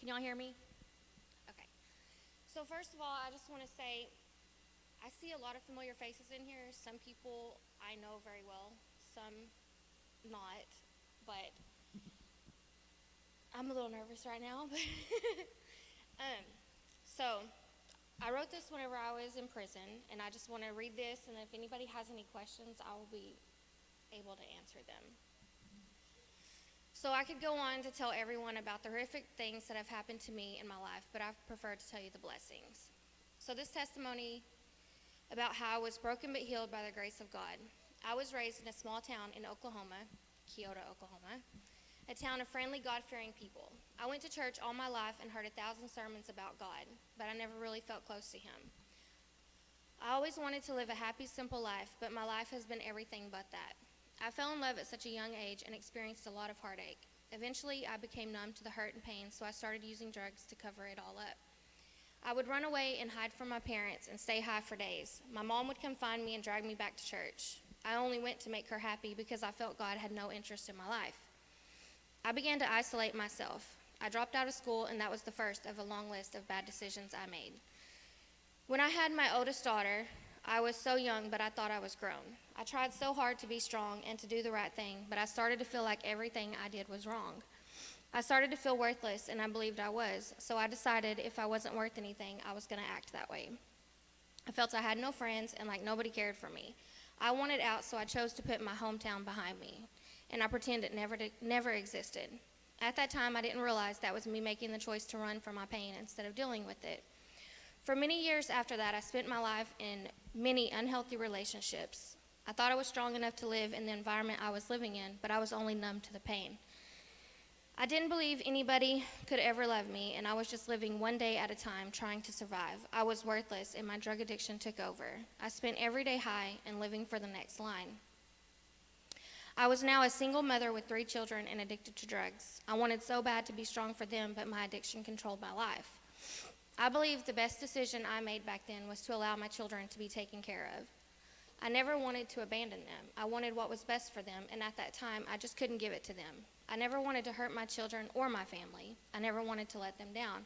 Can y'all hear me? Okay. So first of all, I just want to say I see a lot of familiar faces in here. Some people I know very well, some not, but I'm a little nervous right now. um, so I wrote this whenever I was in prison, and I just want to read this, and if anybody has any questions, I will be able to answer them. So I could go on to tell everyone about the horrific things that have happened to me in my life, but I prefer to tell you the blessings. So this testimony about how I was broken but healed by the grace of God. I was raised in a small town in Oklahoma, Kyoto, Oklahoma, a town of friendly, God-fearing people. I went to church all my life and heard 1,000 sermons about God, but I never really felt close to Him. I always wanted to live a happy, simple life, but my life has been everything but that. I fell in love at such a young age and experienced a lot of heartache. Eventually, I became numb to the hurt and pain, so I started using drugs to cover it all up. I would run away and hide from my parents and stay high for days. My mom would come find me and drag me back to church. I only went to make her happy because I felt God had no interest in my life. I began to isolate myself. I dropped out of school, and that was the first of a long list of bad decisions I made. When I had my oldest daughter, I was so young, but I thought I was grown. I tried so hard to be strong and to do the right thing, but I started to feel like everything I did was wrong. I started to feel worthless, and I believed I was, so I decided if I wasn't worth anything, I was going to act that way. I felt I had no friends and like nobody cared for me. I wanted out, so I chose to put my hometown behind me, and I pretended it never existed. At that time, I didn't realize that was me making the choice to run from my pain instead of dealing with it. For many years after that, I spent my life in many unhealthy relationships. I thought I was strong enough to live in the environment I was living in, but I was only numb to the pain. I didn't believe anybody could ever love me, and I was just living one day at a time trying to survive. I was worthless, and my drug addiction took over. I spent every day high and living for the next line. I was now a single mother with 3 children and addicted to drugs. I wanted so bad to be strong for them, but my addiction controlled my life. I believe the best decision I made back then was to allow my children to be taken care of. I never wanted to abandon them. I wanted what was best for them, and at that time, I just couldn't give it to them. I never wanted to hurt my children or my family. I never wanted to let them down.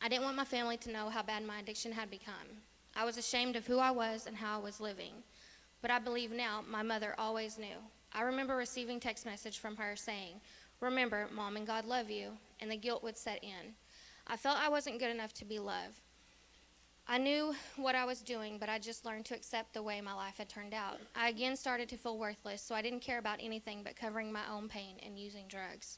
I didn't want my family to know how bad my addiction had become. I was ashamed of who I was and how I was living. But I believe now my mother always knew. I remember receiving text message from her saying, "Remember, Mom and God love you," and the guilt would set in. I felt I wasn't good enough to be loved. I knew what I was doing, but I just learned to accept the way my life had turned out. I again started to feel worthless, so I didn't care about anything but covering my own pain and using drugs.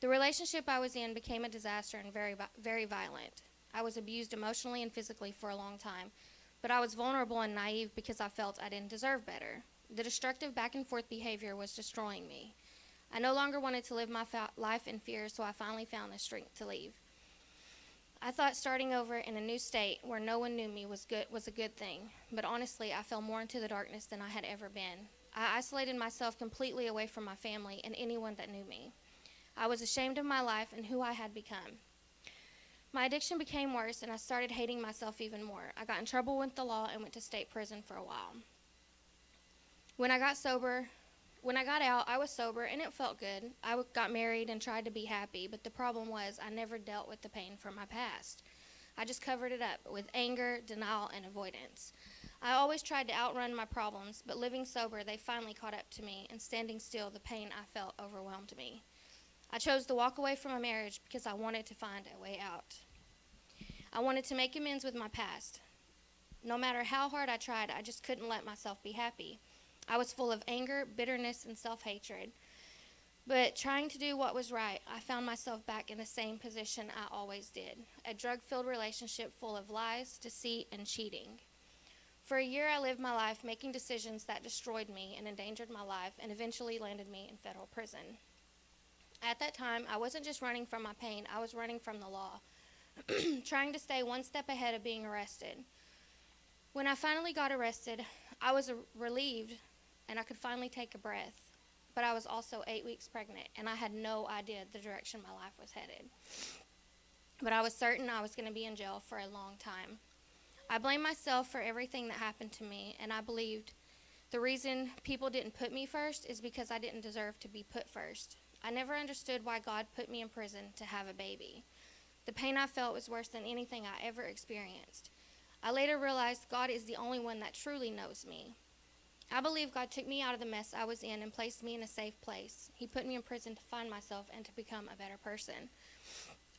The relationship I was in became a disaster and very violent. I was abused emotionally and physically for a long time, but I was vulnerable and naive because I felt I didn't deserve better. The destructive back and forth behavior was destroying me. I no longer wanted to live my life in fear, so I finally found the strength to leave. I thought starting over in a new state where no one knew me was a good thing, but honestly, I fell more into the darkness than I had ever been. I isolated myself completely away from my family and anyone that knew me. I was ashamed of my life and who I had become. My addiction became worse, and I started hating myself even more. I got in trouble with the law and went to state prison for a while. When I got out, I was sober, and it felt good. I got married and tried to be happy, but the problem was I never dealt with the pain from my past. I just covered it up with anger, denial, and avoidance. I always tried to outrun my problems, but living sober, they finally caught up to me, and standing still, the pain I felt overwhelmed me. I chose to walk away from a marriage because I wanted to find a way out. I wanted to make amends with my past. No matter how hard I tried, I just couldn't let myself be happy. I was full of anger, bitterness, and self-hatred. But trying to do what was right, I found myself back in the same position I always did, a drug-filled relationship full of lies, deceit, and cheating. For a year, I lived my life making decisions that destroyed me and endangered my life and eventually landed me in federal prison. At that time, I wasn't just running from my pain, I was running from the law, trying to stay one step ahead of being arrested. When I finally got arrested, I was relieved and I could finally take a breath, but I was also 8 weeks pregnant, and I had no idea the direction my life was headed. But I was certain I was going to be in jail for a long time. I blamed myself for everything that happened to me, and I believed The reason people didn't put me first is because I didn't deserve to be put first. I never understood why God put me in prison to have a baby. The pain I felt was worse than anything I ever experienced. I later realized God is the only one that truly knows me. I believe God took me out of the mess I was in and placed me in a safe place. He put me in prison to find myself and to become a better person.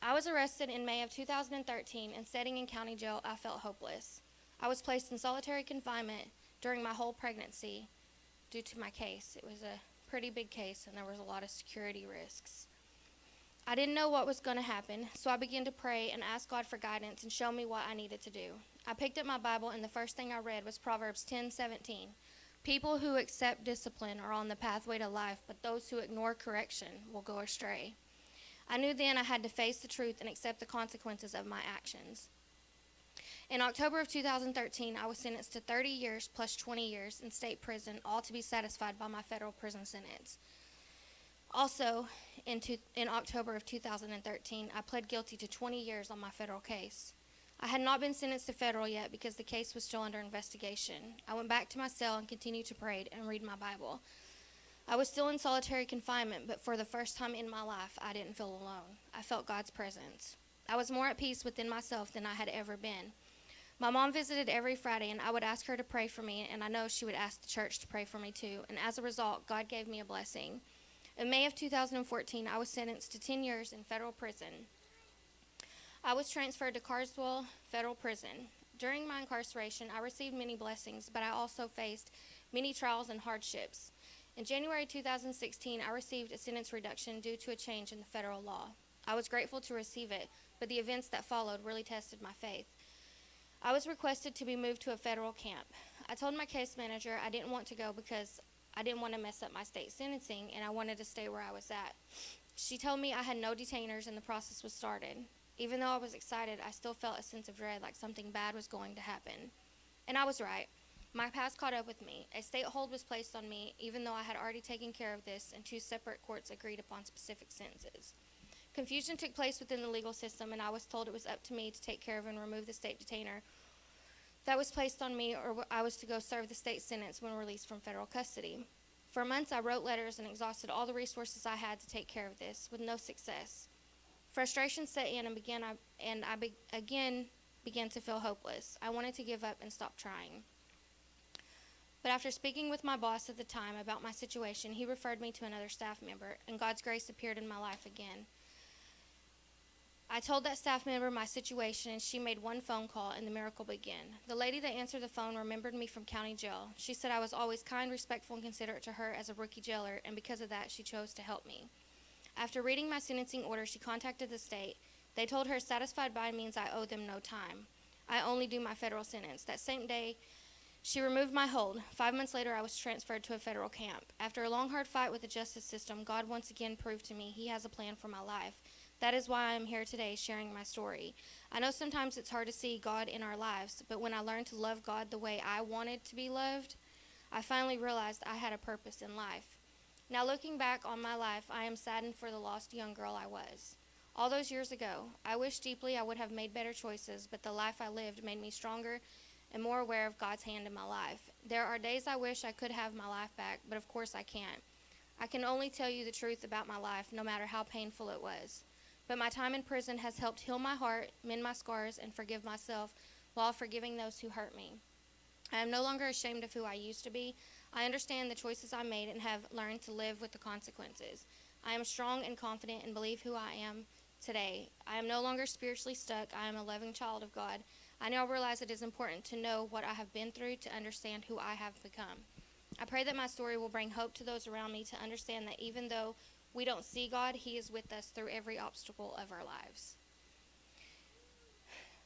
I was arrested in May of 2013, and sitting in county jail, I felt hopeless. I was placed in solitary confinement during my whole pregnancy due to my case. It was a pretty big case, and there was a lot of security risks. I didn't know what was going to happen, so I began to pray and ask God for guidance and show me what I needed to do. I picked up my Bible, and the first thing I read was Proverbs 10:17. People who accept discipline are on the pathway to life, but those who ignore correction will go astray. I knew then I had to face the truth and accept the consequences of my actions. In October of 2013, I was sentenced to 30 years plus 20 years in state prison, all to be satisfied by my federal prison sentence. Also, in October of 2013, I pled guilty to 20 years on my federal case. I had not been sentenced to federal yet because the case was still under investigation. I went back to my cell and continued to pray and read my Bible. I was still in solitary confinement, but for the first time in my life, I didn't feel alone. I felt God's presence. I was more at peace within myself than I had ever been. My mom visited every Friday, and I would ask her to pray for me, and I know she would ask the church to pray for me too. And as a result, God gave me a blessing. In May of 2014, I was sentenced to 10 years in federal prison. I was transferred to Carswell Federal Prison. During my incarceration, I received many blessings, but I also faced many trials and hardships. In January 2016, I received a sentence reduction due to a change in the federal law. I was grateful to receive it, but the events that followed really tested my faith. I was requested to be moved to a federal camp. I told my case manager I didn't want to go because I didn't want to mess up my state sentencing, and I wanted to stay where I was at. She told me I had no detainers and the process was started. Even though I was excited, I still felt a sense of dread, like something bad was going to happen. And I was right. My past caught up with me. A state hold was placed on me, even though I had already taken care of this, and 2 separate courts agreed upon specific sentences. Confusion took place within the legal system, and I was told it was up to me to take care of and remove the state detainer that was placed on me, or I was to go serve the state sentence when released from federal custody. For months, I wrote letters and exhausted all the resources I had to take care of this, with no success. Frustration set in and I again began to feel hopeless. I wanted to give up and stop trying. But after speaking with my boss at the time about my situation, he referred me to another staff member, and God's grace appeared in my life again. I told that staff member my situation, and she made one phone call, and the miracle began. The lady that answered the phone remembered me from county jail. She said I was always kind, respectful, and considerate to her as a rookie jailer, and because of that, she chose to help me. After reading my sentencing order, she contacted the state. They told her satisfied by means I owe them no time. I only do my federal sentence. That same day, she removed my hold. 5 months later, I was transferred to a federal camp. After a long, hard fight with the justice system, God once again proved to me He has a plan for my life. That is why I am here today sharing my story. I know sometimes it's hard to see God in our lives, but when I learned to love God the way I wanted to be loved, I finally realized I had a purpose in life. Now looking back on my life, I am saddened for the lost young girl I was. All those years ago, I wish deeply I would have made better choices, but the life I lived made me stronger and more aware of God's hand in my life. There are days I wish I could have my life back, but of course I can't. I can only tell you the truth about my life, no matter how painful it was. But my time in prison has helped heal my heart, mend my scars, and forgive myself while forgiving those who hurt me. I am no longer ashamed of who I used to be. I understand the choices I made and have learned to live with the consequences. I am strong and confident and believe who I am today. I am no longer spiritually stuck. I am a loving child of God. I now realize it is important to know what I have been through to understand who I have become. I pray that my story will bring hope to those around me to understand that even though we don't see God, He is with us through every obstacle of our lives.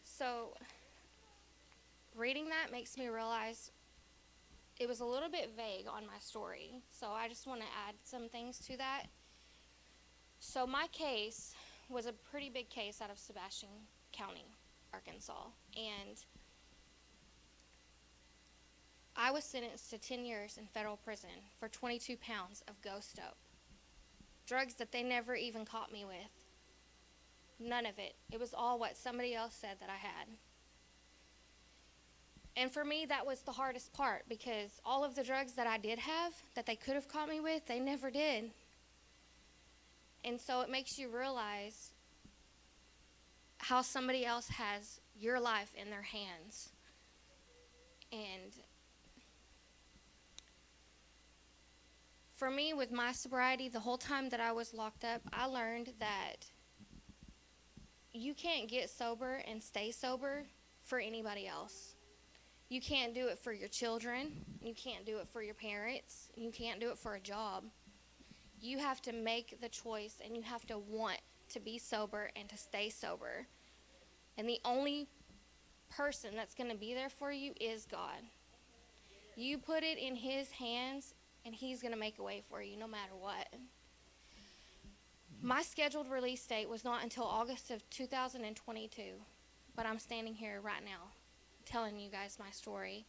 So, reading that makes me realize it was a little bit vague on my story. So I just want to add some things to that. So my case was a pretty big case out of Sebastian County, Arkansas. And I was sentenced to 10 years in federal prison for 22 pounds of ghost dope. Drugs that they never even caught me with. None of it. It was all what somebody else said that I had. And for me, that was the hardest part, because all of the drugs that I did have that they could have caught me with, they never did. And so it makes you realize how somebody else has your life in their hands. And for me, with my sobriety, the whole time that I was locked up, I learned that you can't get sober and stay sober for anybody else. You can't do it for your children. You can't do it for your parents. You can't do it for a job. You have to make the choice, and you have to want to be sober and to stay sober. And the only person that's going to be there for you is God. You put it in His hands, and He's going to make a way for you no matter what. My scheduled release date was not until August of 2022, but I'm standing here right now telling you guys my story.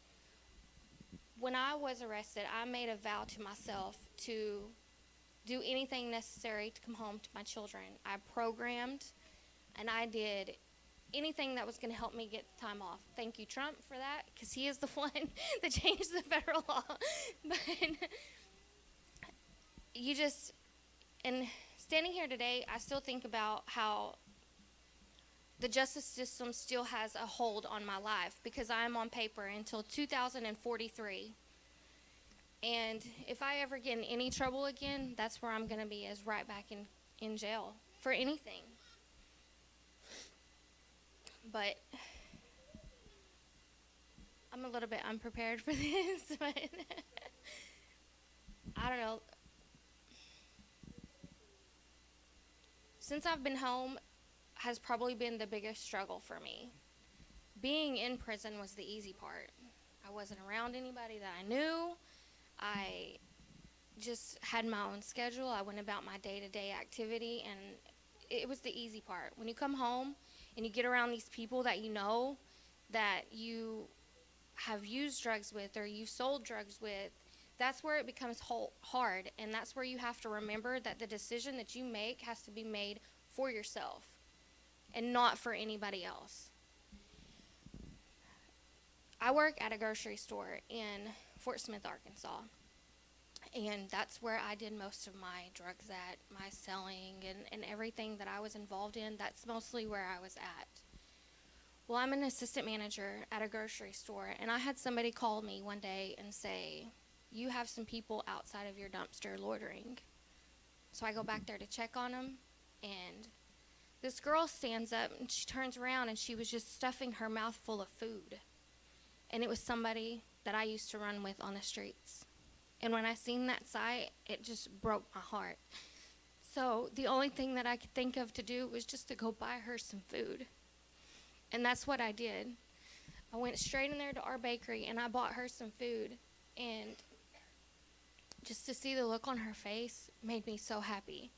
When I was arrested, I made a vow to myself to do anything necessary to come home to my children. I programmed and I did anything that was going to help me get the time off. Thank you, Trump, for that, because he is the one that changed the federal law. But and standing here today, I still think about how the justice system still has a hold on my life, because I am on paper until 2043. And if I ever get in any trouble again, that's where I'm going to be, is right back in jail for anything. But I'm a little bit unprepared for this, but I don't know. Since I've been home has probably been the biggest struggle for me. Being in prison was the easy part. I wasn't around anybody that I knew. I just had my own schedule. I went about my day-to-day activity, and it was the easy part. When you come home and you get around these people that you know, that you have used drugs with or you sold drugs with, that's where it becomes hard, and that's where you have to remember that the decision that you make has to be made for yourself and not for anybody else. I work at a grocery store in Fort Smith, Arkansas, and that's where I did most of my drugs at, my selling and everything that I was involved in. That's mostly where I was at. Well, I'm an assistant manager at a grocery store, and I had somebody call me one day and say, "You have some people outside of your dumpster loitering." So I go back there to check on them, and this girl stands up and she turns around, and she was just stuffing her mouth full of food. And it was somebody that I used to run with on the streets. And when I seen that sight, it just broke my heart. So the only thing that I could think of to do was just to go buy her some food. And that's what I did. I went straight in there to our bakery, and I bought her some food. And just to see the look on her face made me so happy.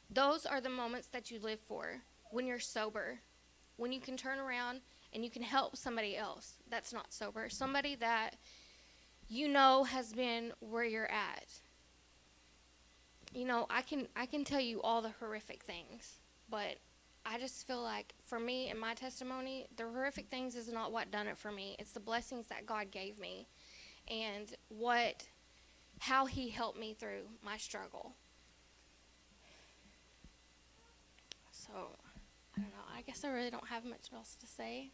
Those are the moments that you live for when you're sober, when you can turn around and you can help somebody else that's not sober, somebody that you know has been where you're at. You know, I can tell you all the horrific things, but I just feel like for me and my testimony, the horrific things is not what done it for me. It's the blessings that God gave me and how He helped me through my struggle. So, I don't know. I guess I really don't have much else to say.